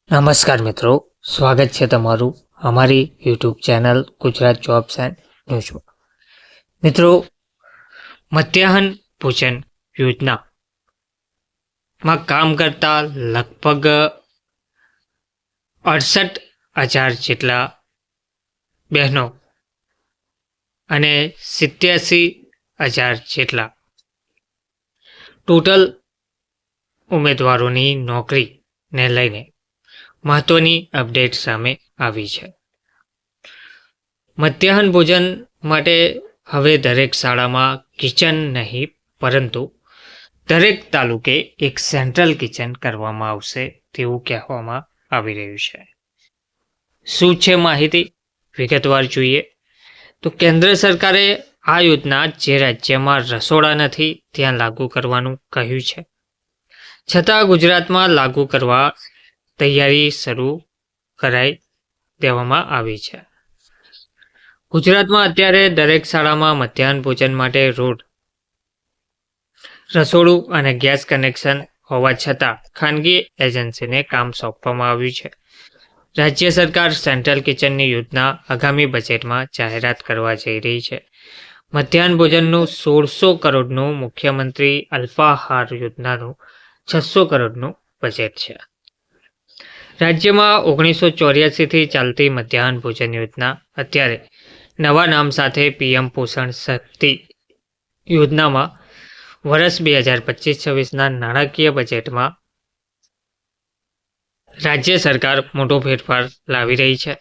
નમસ્કાર મિત્રો, સ્વાગત છે તમારું અમારી YouTube channel Gujarat jobs and ન્યૂઝમાં. મિત્રો, મધ્યાહન ભોજન યોજનામાં કામ કરતા લગભગ 68,000 જેટલા બહેનો અને 87,000 જેટલા ટોટલ ઉમેદવારોની નોકરીને લઈને મહત્વની અપડેટ સામે આવી છે. મધ્યાહન ભોજન માટે હવે દરેક શાળામાં કિચન નહીં પરંતુ દરેક તાલુકે એક સેન્ટ્રલ કિચન કરવામાં આવશે તેવું કહેવામાં આવી રહ્યું છે. શું છે માહિતી? વિગતવાર જોઈએ તો કેન્દ્ર સરકારે આ યોજના જે રાજ્યમાં રસોડા નથી ત્યાં લાગુ કરવાનું કહ્યું છે, છતાં ગુજરાતમાં લાગુ કરવા તૈયારી શરૂ કરાઈ દેવામાં આવી છે. ગુજરાતમાં અત્યારે દરેક શાળામાં મધ્યાહન ભોજન માટે રોડ, રસોડું અને ગેસ કનેક્શન હોવા છતાં ખાનગી એજન્સીને કામ સોંપવામાં આવ્યું છે. રાજ્ય સરકાર સેન્ટ્રલ કિચનની યોજના આગામી બજેટમાં જાહેરાત કરવા જઈ રહી છે. મધ્યાહન ભોજનનું 1600 કરોડનું મુખ્યમંત્રી અલ્પાહાર યોજનાનું 600 કરોડનું બજેટ છે. રાજ્યમાં 1984થી ચાલતી મધ્યાહન ભોજન યોજના અત્યારે નવા નામ સાથે પીએમ પોષણ શક્તિ યોજનામાં વર્ષ 2025-26ના નાણાકીય બજેટમાં રાજ્ય સરકાર મોટો ફેરફાર લાવી રહી છે.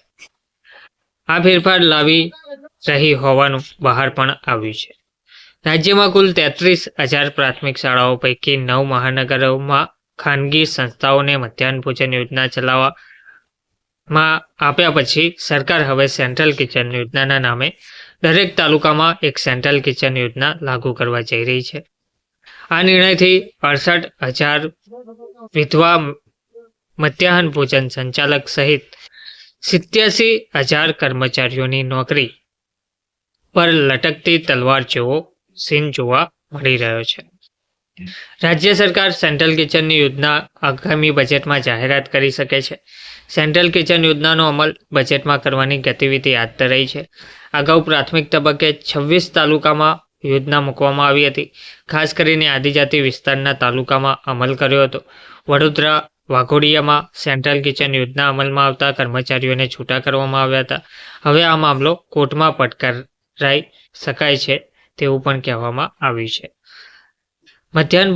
આ ફેરફાર લાવી રહી હોવાનું બહાર પણ આવ્યું છે. રાજ્યમાં કુલ 33,000 પ્રાથમિક શાળાઓ પૈકી 9 મહાનગરોમાં ખાનગી સંસ્થાઓને મધ્યાહન ભોજન યોજના ચલાવવામાં આપ્યા પછી સરકાર હવે સેન્ટ્રલ કિચન યોજનાના નામે દરેક તાલુકામાં એક સેન્ટ્રલ કિચન યોજના લાગુ કરવા જઈ રહી છે. આ નિર્ણયથી 68,000 વિધવા મધ્યાહન ભોજન સંચાલક સહિત 87,000 કર્મચારીઓની નોકરી પર લટકતી તલવાર જેવો સીન જોવા મળી રહ્યો છે. રાજ્ય સરકાર સેન્ટ્રલ કિચનની યોજના આગામી બજેટમાં જાહેરાત કરી શકે છે. સેન્ટ્રલ કિચન યોજનાનો અમલ બજેટમાં કરવાની ગતિવિધિ હાથ ધરાઈ છે. અગાઉ પ્રાથમિક તબક્કે 26 તાલુકામાં યોજના મૂકવામાં આવી હતી. ખાસ કરીને આદિજાતિ વિસ્તારના તાલુકામાં અમલ કર્યો હતો. વડોદરા, વાઘોડિયામાં સેન્ટ્રલ કિચન યોજના અમલમાં આવતા કર્મચારીઓને છૂટા કરવામાં આવ્યા હતા. હવે આ મામલો કોર્ટમાં પડકારાઈ શકાય છે તેવું પણ કહેવામાં આવ્યું છે. મધ્યાહન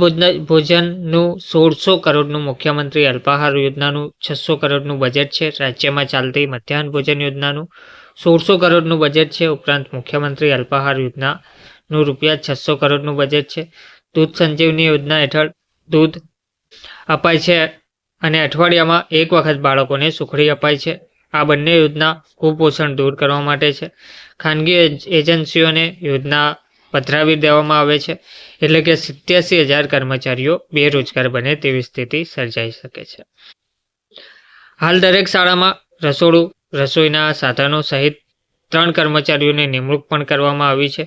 ભોજનનું 1600 કરોડનું મુખ્યમંત્રી અલ્પાહાર યોજનાનું 600 કરોડનું બજેટ છે. રાજ્યમાં ચાલતી મધ્યાહન ભોજન યોજનાનું 1600 કરોડનું બજેટ છે. ઉપરાંત મુખ્યમંત્રી અલ્પાહાર યોજનાનું ₹600 કરોડનું બજેટ છે. દૂધ સંજીવની યોજના હેઠળ દૂધ અપાય છે અને અઠવાડિયામાં એક વખત બાળકોને સુખડી અપાય છે. આ બંને યોજના કુપોષણ દૂર કરવા માટે છે. ખાનગી એજન્સીઓને યોજના પધરાવી દેવામાં આવે છે એટલે કે 87,000 કર્મચારીઓ બેરોજગાર બને તેવી સ્થિતિ સર્જાઈ શકે છે. હાલ દરેક શાળામાં રસોડું, રસોઈના સાધનો સહિત 3 કર્મચારીઓની નિમણૂક પણ કરવામાં આવી છે.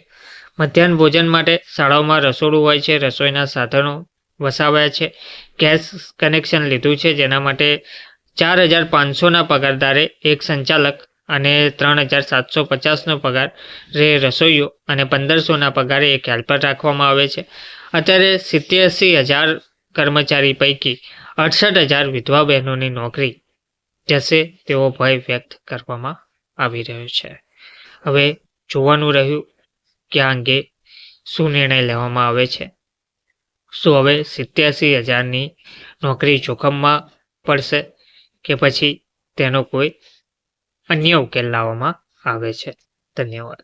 મધ્યાહન ભોજન માટે શાળાઓમાં રસોડું હોય છે, રસોઈના સાધનો વસાવ્યા છે, ગેસ કનેક્શન લીધું છે, જેના માટે 4,500ના પગારદારે એક સંચાલક અને 3,750નો પગાર રસોઈયો અને 1,500ના પગારે એક હેલ્પર રાખવામાં આવે છે. અત્યારે 87,000 કર્મચારી પૈકી 68,000 વિધવા બહેનોની નોકરી જશે તેવો ભય વ્યક્ત કરવામાં આવી રહ્યો છે. હવે જોવાનું રહ્યું કે આ અંગે શું નિર્ણય લેવામાં આવે છે. શું હવે 87,000ની નોકરી જોખમમાં પડશે કે પછી તેનો કોઈ અન્ય ઉકેલ લાવવામાં આવે છે? ધન્યવાદ.